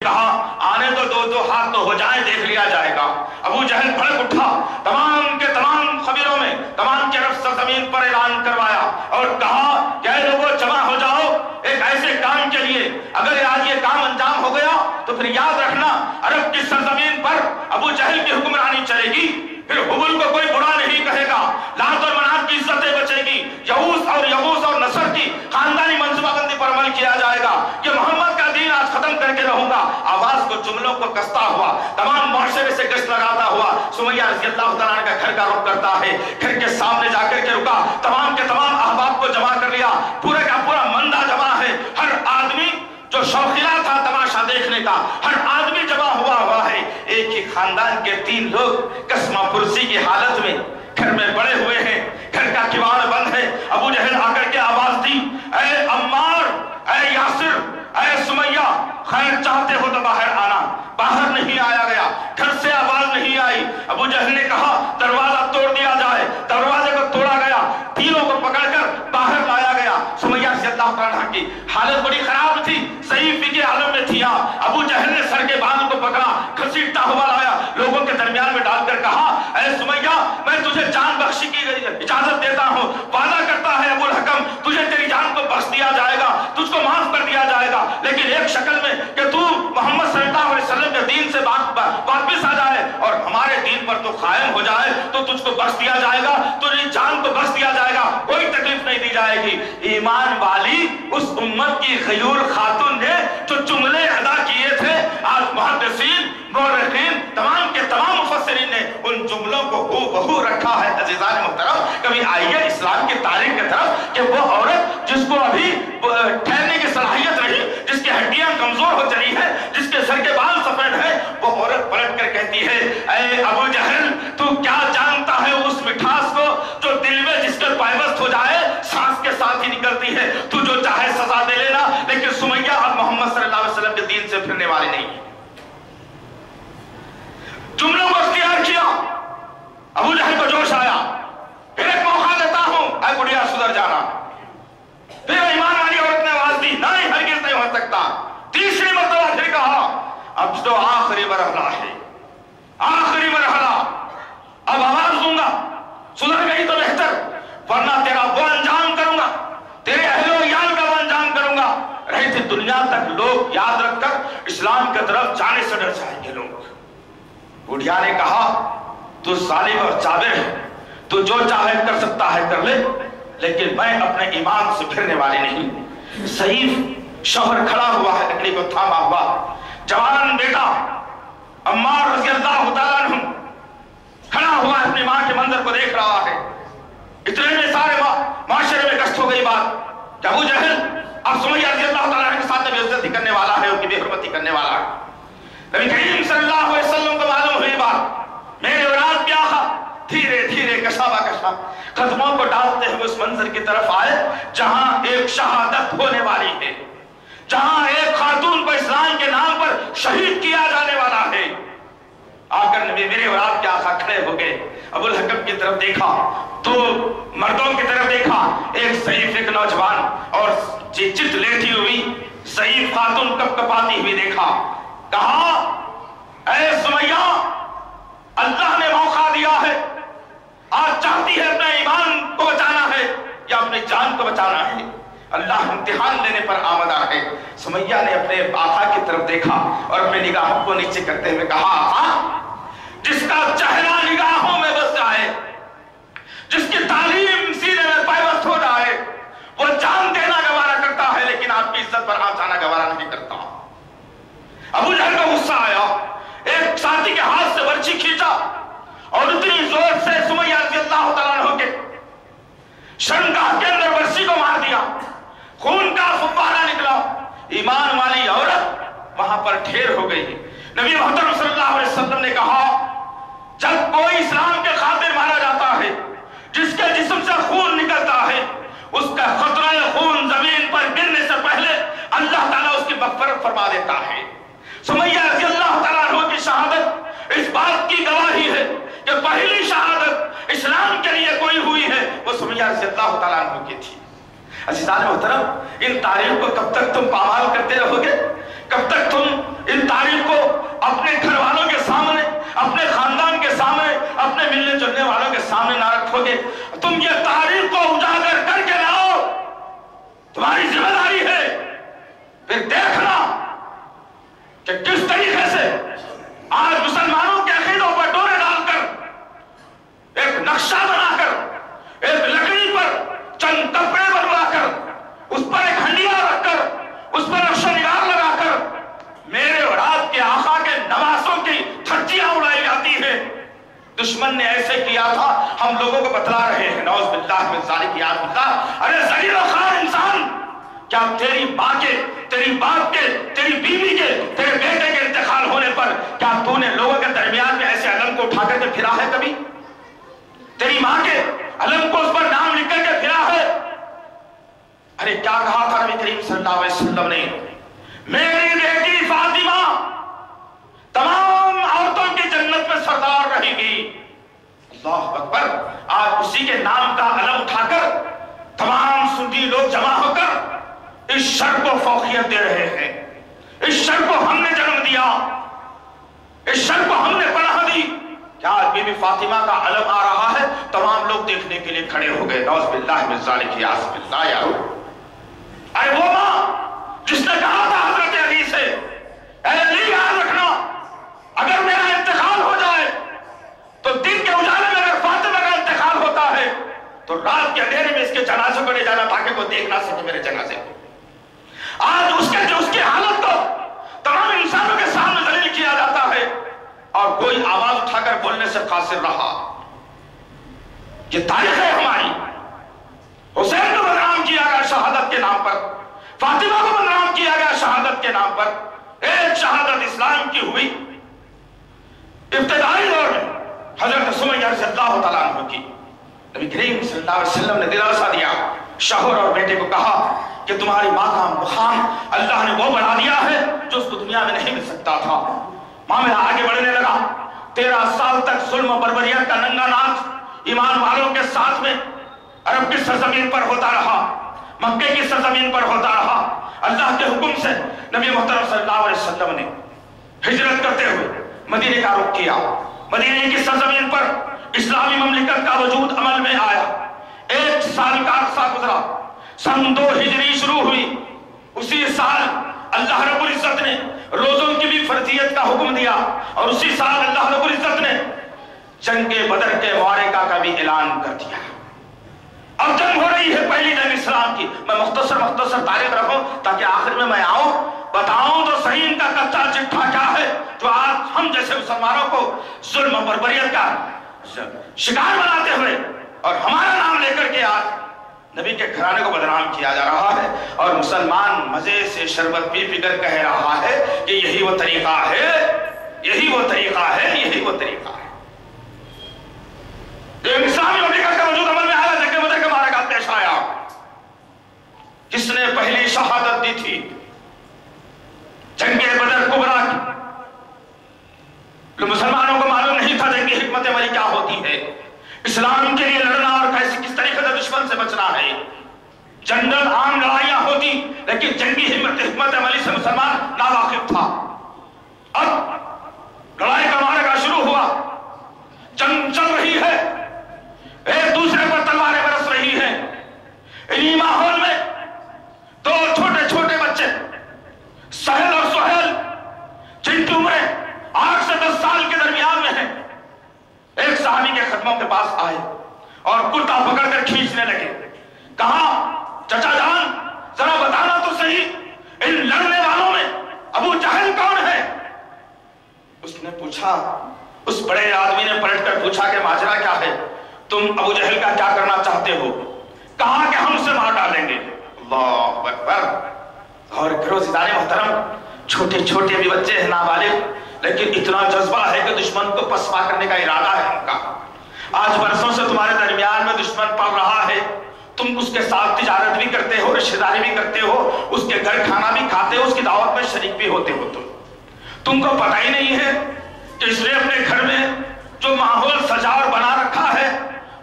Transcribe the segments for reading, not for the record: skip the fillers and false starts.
کہا آنے تو دو ہاتھ تو ہو جائیں، دیکھ لیا جائے گا۔ ابو جہل بھڑک اٹھا، تمام کے تمام خبروں میں تمام کی طرف سرزمین پر اعلان کروایا اور کہا کہ اے لوگوں جمع ہو جاؤ ایک ایسے کام کے لیے، اگر آج یہ کام انجام ہو گیا تو پھر یاد رکھنا عرب کی سرزمین پر ابو جہل کی حکمرانی چلے گی، پھر حبل کو کوئی برا نہیں کہے گا، لات اور منات کی عزتیں بچے گی، یغوث اور نصر کی خاندانی منصوبہ بندی پر عمل کیا جائے گا کہ محمد کا دین آج ختم کر کے رہوں گا۔ آواز کو جملوں کو کستا ہوا تمام معاشرے سے گشت لگاتا ہوا سمیہ رضی اللہ تعالیٰ کا گھر کا رخ کرتا ہے، گھر کے سامنے جا کر کے رکا، تمام کے تمام احباب کو جمع کر لیا، پورے کا پورا مندہ جمع ہے، ہر آدمی جو شوقیہ تھا تماشا دیکھنے کا، ہر آدمی جمع ہوا ہے۔ ایک ہی خاندان کے 3 لوگ قسمہ پرسی کی حالت میں گھر میں بڑے ہوئے ہیں، گھر کا کواڑ بند ہے۔ ابو جہل آ کر کے آواز دی، اے عمار، اے یاسر، اے سمیہ، خیر چاہتے ہو تو باہر آنا۔ باہر نہیں آیا گیا، گھر سے آواز نہیں آئی۔ ابو جہل نے کہا دروازہ توڑ دیا جائے، دروازے کو توڑا گیا، تینوں کو پکڑ کر باہر لایا گیا۔ سمیہ رضی اللہ عنہا کی حالت بڑی خراب تھی، ضعیفی کے عالم میں تھی۔ ابو جہل نے سر کے بال کو پکڑا، گھسیٹتا ہوا لایا، لوگوں کے درمیان میں ڈال کر کہا اے سمیہ میں تجھے جان بخشی کی اجازت دیتا ہوں، وعدہ کرتا ہے ابو الحکم تجھے تیری جان کو بخش دیا جائے گا، تجھ کو معاف کر دیا جائے گا، لیکن ایک شکل میں کہ تو محمد صلی اللہ علیہ وسلم کے دین سے واپس آ جائے اور ہمارے دین پر تو قائم ہو جائے تو تجھ کو بخش دیا جائے گا، تجھے جان کو بخش دیا جائے گا، کوئی تکلیف نہیں دی جائے گی۔ ایمان والی اس امت کی غیور خاتون نے جو جملے ادا کیے تھے، آج محدثین مورخین تمام کے تمام مفسرین نے ان جملوں کو ہو بہو رکھا ہے۔ عزیزان محترم کبھی آئیے اسلام کی تاریخ کی طرف کہ وہ عورت جس کو ابھی ٹھہرنے کی صلاحیت نہیں، جس کی ہڈیاں کمزور ہو چلی ہے، جس کے سر کے بال سفید ہیں، وہ عورت پلٹ کر کہتی ہے اے ابو جہل تو کیا جانتا ہے اس مٹھاس کو جو دل میں جس کے پائبست ہو جائے سانس کے ساتھ ہی نکلتی ہے، تو جو چاہے سزا دے لینا، لیکن سمیہ اب محمد صلی اللہ علیہ وسلم کے دین سے پھرنے والی نہیں ہے۔ جملوں کو اختیار کیا، ابو جہل کو جوش آیا، پھر ایک موقع دیتا ہوں اے بڑھیا سدھر جانا۔ پھر ایمان والی عورت نے آواز دی نہیں ہرگز نہیں ہو سکتا، تیسری مرتبہ پھر کہا اب تو آخری مرحلہ ہے، آخری مرحلہ، اب آواز دوں گا، سدھر گئی تو بہتر، ورنہ تیرا وہ انجام کروں گا، تیرے اہل و عیال کا وہ انجام کروں گا۔ رہی تھی دنیا تک لوگ یاد رکھ کر اسلام کی طرف جانے سے ڈر جائیں گے لوگ۔ بڑھیا نے کہا تو ظالم اور جابر ہے، تو جو چاہے کر سکتا ہے کر لے، لیکن میں اپنے ایمان سے پھرنے والی نہیں۔ سیف شوہر کھڑا ہوا ہے، لکڑی کو تھاما ہوا، جوان بیٹا عمار رضی اللہ تعالیٰ عنہ کھڑا ہوا ہے، اپنی ماں کے منظر کو دیکھ رہا ہے۔ اتنے میں سارے معاشرے میں گشت ہو گئی بات کہ ابو جہل اب سمیہ رضی اللہ تعالیٰ عنہ کے ساتھ بے عزتی کرنے والا ہے، ان کی بے حرمتی کرنے والا ہے۔ نبی کریم صلی اللہ علیہ وسلم کو معلوم ہوئی بات، میرے اولاد کیا ہے، دھیرے دھیرے کشا با کشا قدموں کو ڈالتے ہوئے اس منظر کی طرف آئے جہاں ایک شہادت ہونے والی ہے، جہاں ایک خاتون کو اسلام کے نام پر شہید کیا جانے والا ہے۔ آ کر نبی میرے اولاد کے آقا کھڑے ہو گئے، ابو الحکم کی طرف دیکھا تو مردوں کی طرف دیکھا، ایک ضعیف ایک نوجوان اور چت لیٹی ہوئی ضعیف خاتون کپ کپاتی ہوئی دیکھا، کہا اے سمیہ اللہ نے موقع دیا ہے، آج چاہتی ہے اپنے ایمان کو بچانا ہے یا اپنی جان کو بچانا ہے، اللہ امتحان لینے پر آمدہ ہے۔ سمیہ نے اپنے آقا کی طرف دیکھا اور اپنے نگاہوں کو نیچے کرتے ہوئے کہا آقا جس کا چہرہ نگاہوں میں بس جائے، جس کی تعلیم سینے میں پائبست ہو جائے، وہ جان دینا گوارا کرتا ہے لیکن آپ کی عزت پر آنچ آنا گوارا نہیں کرتا۔ ابو جہل کو غصہ آیا، ایک ساتھی کے ہاتھ سے برچھی کھینچا اور اتنی زور سے سمیہ رضی اللہ تعالیٰ عنہ کے شرمگاہ کے اندر برچھی کو مار دیا، خون کا فوارہ نکلا۔ ایمان والی عورت وہاں پر ڈھیر ہو گئی۔ نبی محترم صلی اللہ علیہ وسلم نے کہا جب کوئی اسلام کے خاطر مارا جاتا ہے، جس کے جسم سے خون نکلتا ہے، اس کا خطرہ خون زمین پر گرنے سے پہلے اللہ تعالیٰ اس کی مغفرت فرما دیتا ہے۔ سمیہ رضی اللہ تعالیٰ عنہ کی شہادت اس بات کی گواہی ہے کہ پہلی شہادت اسلام کے لیے کوئی ہوئی ہے وہ سمیہ رضی اللہ تعالیٰ عنہ کی تھی۔ عزیزان محترم ان تاریخ کو کب تک تم پامال کرتے رہو گے؟ کب تک تم ان تاریخ کو اپنے گھر والوں کے سامنے، اپنے خاندان کے سامنے، اپنے ملنے جلنے والوں کے سامنے نہ رکھو گے؟ تم یہ تاریخ کو اجاگر کر کے لاؤ، تمہاری ذمہ داری ہے۔ پھر دیکھنا کہ کس طریقے سے آج مسلمانوں کے عقیدوں پر ڈورے ڈال کر، ایک نقشہ بنا کر، ایک لکڑی پر چند کپڑے بنوا کر، اس پر ایک ہنڈیا رکھ کر، اس پر نقشہ نگار لگا کر میرے اور آپ کے آقا کے نواسوں کی دھجیاں اڑائی جاتی ہیں۔ دشمن نے ایسے کیا تھا، ہم لوگوں کو بتلا رہے ہیں۔ نعوذ باللہ من ذالک، یا اللہ، ارے ذلیل و خوار انسان، کیا تیری ماں کے، تیری باپ کے، تیری بیوی کے، تیرے بیٹے کے انتقال ہونے پر کیا تو نے لوگوں کے درمیان میں ایسے علم کو اٹھا کر کے پھرا ہے کبھی؟ تیری ماں کے علم کو اس پر نام لکھ کر کے پھرا ہے؟ ارے کیا کہا تھا نبی کریم صلی اللہ علیہ وسلم نے؟ میری بیٹی فاطمہ تمام عورتوں کی جنت میں سردار رہے گی۔ اللہ اکبر! آج اسی کے نام کا علم اٹھا کر تمام سنی لوگ جمع ہو کر اس شر کو فوقیت دے رہے ہیں۔ اس شر کو ہم نے جنم دیا، اس شر کو ہم نے پناہ دی۔ کیا آج بی بی فاطمہ کا علم آ رہا ہے؟ تمام لوگ دیکھنے کے لیے کھڑے ہو گئے۔ نعوذ باللہ من ذالک، یا باللہ، یا ارے وہ ماں جس نے کہا تھا حضرت علی سے، اے علی یاد رکھنا، اگر میرا انتقال ہو جائے تو دن کے اجالے میں اگر فاطمہ کا انتقال ہوتا ہے تو رات کے اندھیرے میں اس کے جنازے کو لے جانا تاکہ کوئی دیکھ نہ سکے میرے جنازے کو۔ آج اس کی حالت کو تمام انسانوں کے سامنے ذلیل کیا جاتا ہے اور کوئی آواز اٹھا کر بولنے سے قاصر رہا۔ یہ تاریخ ہے ہماری۔ حسین کو بدنام کیا گیا شہادت کے نام پر، فاطمہ کو بدنام کیا گیا شہادت کے نام پر۔ ایک شہادت اسلام کی ہوئی ابتدائی دور میں حضرت سمیہ رضی اللہ تعالیٰ عنہ کی۔ نبی کریم صلی اللہ علیہ وسلم نے دلاسا دیا، شوہر اور بیٹے کو کہا کہ تمہاری ماں کا مقام اللہ نے وہ بڑھا دیا ہے جو اس کو دنیا میں نہیں مل سکتا تھا۔ معاملہ آگے بڑھنے لگا۔ 13 سال تک ظلم و بربریت کا ننگا ناچ ایمان والوں کے ساتھ میں عرب کی سرزمین پر ہوتا رہا، مکے کی سرزمین پر ہوتا رہا۔ اللہ کے حکم سے نبی محترم صلی اللہ علیہ وسلم نے ہجرت کرتے ہوئے مدینے کا رخ کیا۔ مدینے کی سرزمین پر اسلامی مملکت کا وجود عمل میں آیا۔ 1 سال کا عرصہ گزرا، سن 2 ہجری شروع ہوئی۔ اسی سال اللہ رب العزت نے روزوں کی بھی فرضیت کا حکم دیا، اور اسی سال اللہ رب العزت نے جنگ بدر کے معرکہ کا بھی اعلان کر دیا۔ اب جنگ ہو رہی ہے، پہلی جنگ اسلام کی۔ میں مختصر تاریخ رکھوں تاکہ آخر میں آؤں بتاؤں تو صحیح ان کا کچا چٹھا کیا ہے جو آج ہم جیسے مسلمانوں کو ظلم و بربریت کا شکار بناتے ہوئے اور ہمارا نام لے کر کے آج نبی کے گھرانے کو بدنام کیا جا رہا ہے، اور مسلمان مزے سے شربت پی پی کر کہہ رہا ہے کہ یہی وہ طریقہ ہے، یہی وہ طریقہ ہے، یہی وہ طریقہ ہے۔ اسلامی مملکت کا وجود عمل میں آیا، جنگ بدر کا معرکہ پیش آیا۔ کس نے پہلی شہادت دی تھی؟ جنگ بدر کبریٰ کی۔ مسلمانوں کو معلوم نہیں تھا جنگی حکمت عملی کیا ہوتی ہے، اسلام کے لیے لڑنا اور کس طریقے سے دشمن سے بچنا ہے۔ جنرل عام لڑائیاں ہوتی، لیکن جنگی حکمت عملی سے مسلمان ناواقف تھا۔ اب لڑائی کا معرکہ شروع ہوا، جنگ چل رہی ہے، ایک دوسرے پر تلواریں برس رہی ہیں۔ انہی ماحول میں 2 چھوٹے چھوٹے بچے سہل اور سہیل، جن کی عمریں 8 سے 10 سال کے درمیان میں ہیں، ایک صحابی کے قدموں کے پاس آئے اور کرتا پکڑ کر کھینچنے لگے۔ کہا، چچا جان ذرا بتانا تو صحیح، ان لڑنے والوں میں ابو جہل کون ہے؟ اس نے پوچھا، اس بڑے آدمی نے پلٹ کر پوچھا کہ ماجرا کیا ہے، تم ابو جہل کا کیا کرنا چاہتے ہو؟ کہا کہ ہم اسے مار ڈالیں گے۔ اللہ اکبر! اور عزیزان محترم، چھوٹے چھوٹے بھی بچے ہیں، نابالغ، لیکن اتنا جذبہ ہے کہ دشمن کو پسپا کرنے کا ارادہ ہے ان کا۔ آج برسوں سے تمہارے درمیان میں دشمن پڑ رہا ہے، تم اس کے ساتھ تجارت بھی کرتے ہو، رشتہ داری بھی کرتے ہو، اس کے گھر کھانا بھی کھاتے ہو، اس کی دعوت میں شریک بھی ہوتے ہو۔ تم کو پتہ ہی نہیں ہے کہ اس نے اپنے گھر میں جو ماحول سجا اور بنا رکھا ہے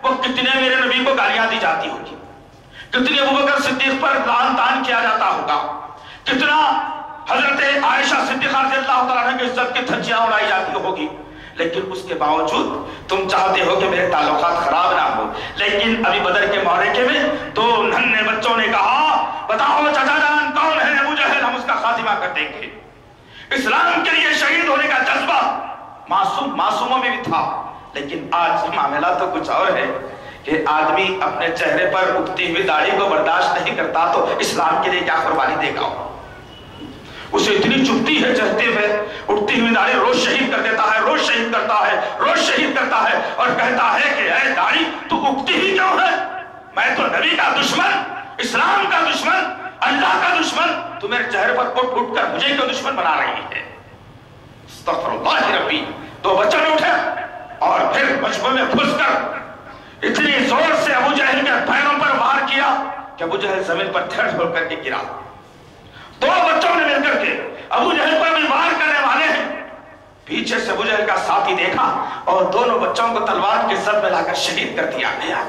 وہ کتنے میرے نبی کو گالیاں دی جاتی ہوگی، کتنے ابوبکر صدیق پر لعن طعن کیا جاتا ہوگا، کتنا حضرت عائشہ صدیقہ رضی اللہ تعالیٰ عنہ کی عزت کی دھجیاں اڑائی جاتی ہوگی، لیکن اس کے باوجود تم چاہتے ہو کہ میرے تعلقات خراب نہ ہو. لیکن ابھی بدر کے معرکے میں دو ننھے بچوں نے کہا بتاؤ چچا جان کون ہے ابو جہل، ہم اس کا خاتمہ کر دیں گے. اسلام کے لیے شہید ہونے کا جذبہ معصوموں میں بھی تھا. لیکن آج معاملہ تو کچھ اور ہے کہ آدمی اپنے چہرے پر اگتی ہوئی داڑھی کو برداشت نہیں کرتا تو اسلام کے لیے کیا قربانی دے گا. اسے اتنی چبھتی ہے چہتے ہوئے اٹھتی ہوئی داڑھی، روز شہید کر دیتا ہے، روز شہید کرتا ہے، روز شہید کرتا ہے اور کہتا ہے کہ اے داڑھی تو اگتی ہی کیوں ہے؟ میں تو نبی کا دشمن، اسلام کا دشمن، اللہ کا دشمن، تو میرے چہرے پر اٹھ اٹھ کر مجھے کیوں دشمن بنا رہی ہے؟ استغفر اللہ ربی. دو بچوں نے اٹھے اور پھر مجمع میں گھس کر اتنی زور سے ابو جہل کے پیروں پر وار کیا کہ ابو جہل زمین پر دھڑ دھڑ کر کے گرا. دو بچوں نے مل کر کے ابو جہل پر بھی وار کرنے والے ہیں. پیچھے سے ابو جہل کا ساتھی دیکھا اور دونوں بچوں کو تلوار کے زد میں لا کر شہید کر دیا گیا.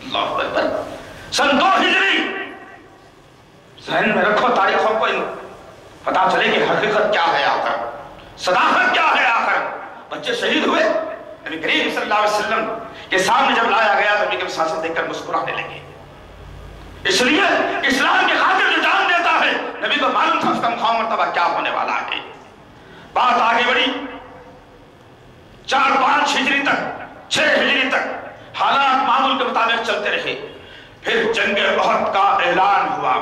اللہ اکبر. سن 2 ہجری. ذہن میں رکھو تاریخوں کو، پتا چلے کہ حقیقت کیا ہے آخر، صداقت کیا ہے آخر. بچے شہید ہوئے. نبی کریم صلی اللہ علیہ وسلم کے سامنے جب لایا گیا تو نبی کے ساتھ دیکھ کر مسکرانے لگے. اس لیے اسلام کی خاطر جو جان دیتا ہے نبی کو معلوم تھا اس کا مقام مرتبہ کیا ہونے والا ہے. بات آگے بڑھی. 4-5 ہجری تک 6 ہجری تک حالات معمول کے مطابق چلتے رہے. پھر جنگ احد کا اعلان ہوا.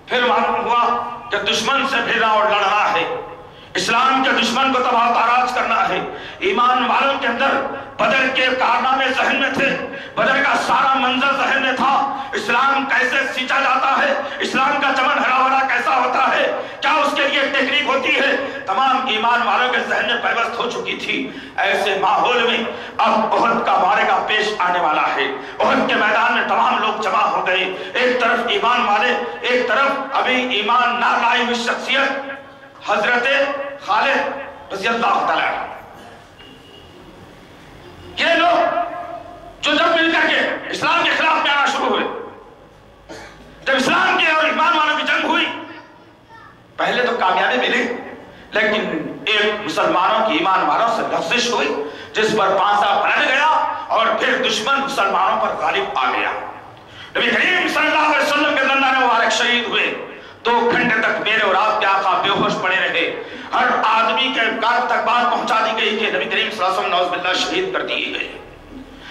پھر معلوم ہوا کہ دشمن سے بھیڑنا اور لڑنا ہے، اسلام کے دشمن کو تباہ تاراج کرنا ہے. ایمان والوں کے اندر بدر کے کارنامے ذہن میں تھے، بدر کا سارا منظر ذہن میں تھا. اسلام کیسے سینچا جاتا ہے، اسلام کا چمن ہرا بھرا کیسا ہوتا ہے، کیا اس کے لیے ٹیکنیک ہوتی ہے، تمام ایمان والوں کے ذہن میں پیوست ہو چکی تھی. ایسے ماحول میں اب احد کا معرکہ پیش آنے والا ہے. احد کے میدان میں تمام لوگ جمع ہو گئے. ایک طرف ایمان والے، ایک طرف ابھی ایمان نہ لائی ہوئی شخصیت حضرت خالد رضی اللہ تعالیٰ. یہ لوگ جو جب مل کر کے اسلام کے خلاف میں آنا شروع ہوئے، جب اسلام کے اور ایمان والوں کی جنگ ہوئی، پہلے تو کامیابی ملی، لیکن ایک مسلمانوں کی ایمان والوں سے لغزش ہوئی جس پر پانسا پلٹ گیا اور پھر دشمن مسلمانوں پر غالب آ گیا. نبی کریم صلی اللہ علیہ وسلم کے دندان مبارک شہید ہوئے. 2 گھنٹے تک میرے اور آپ کے آقا بے ہوش پڑے رہے. ہر آدمی کے کان تک بات پہنچا دی گئی کہ نبی کریم صلی اللہ علیہ وسلم نعوذ باللہ شہید کر دیے گئے.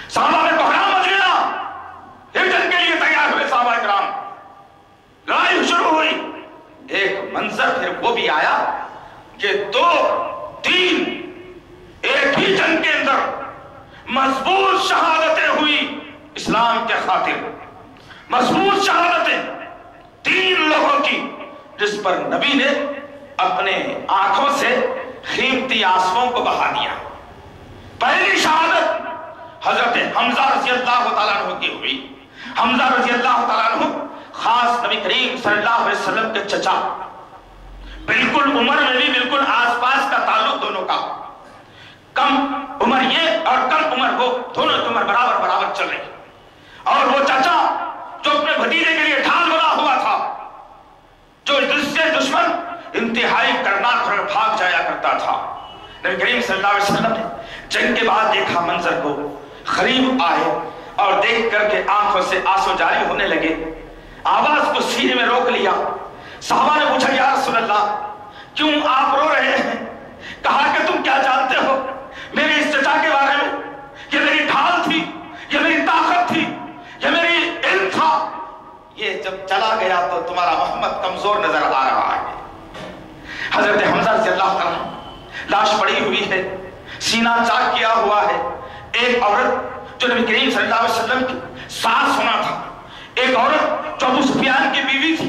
صحابہ میں بحران مچ گیا. ہجرت کے لیے تیار ہوئے صحابہ کرام. لڑائی شروع ہوئی. ایک منظر پھر وہ بھی آیا کہ 2-3 ایک ہی جنگ کے اندر مضبوط شہادتیں ہوئی اسلام کے خاطر. مضبوط شہادتیں 3 لوگوں کی جس پر نبی نے اپنے آنکھوں سے قیمتی آنسوؤں کو بہا دیا. پہلی شہادت حضرت حمزہ رضی اللہ تعالیٰ عنہ کی ہوئی. حمزہ رضی اللہ تعالیٰ عنہ خاص نبی کریم صلی اللہ علیہ وسلم کے چچا، بالکل عمر میں بھی بالکل آس پاس کا تعلق دونوں کا. کم عمر یہ اور کم عمر وہ، دونوں کی عمر برابر برابر چل رہی. اور وہ چچا جو اپنے بھتیجے کے لیے ڈھال بنا ہوا تھا، جو جس سے دشمن انتہائی کرناک اور بھاگ جایا کرتا تھا. نبی کریم صلی اللہ علیہ وسلم نے جنگ کے بعد دیکھا منظر کو، قریب آئے اور دیکھ کر کے آنکھوں سے آنسو جاری ہونے لگے. آواز کو سینے میں روک لیا. صحابہ نے پوچھا یا رسول اللہ کیوں آپ رو رہے ہیں؟ کہا کہ تم کیا جانتے ہو میرے اس چچا کے بارے میں؟ یہ میری ڈھال تھی، یہ میری طاقت تھی، یہ میری علم تھا. یہ جب چلا گیا تو تمہارا محمد کمزور نظر آ رہا ہے. حضرت حمزہ رضی اللہ تعالیٰ لاش پڑی ہوئی ہے، سینہ چاک کیا ہوا ہے. ایک عورت جو نبی کریم صلی اللہ علیہ وسلم کی ساس ہونا تھا، ایک عورت جو ابو سفیان کی بیوی تھی،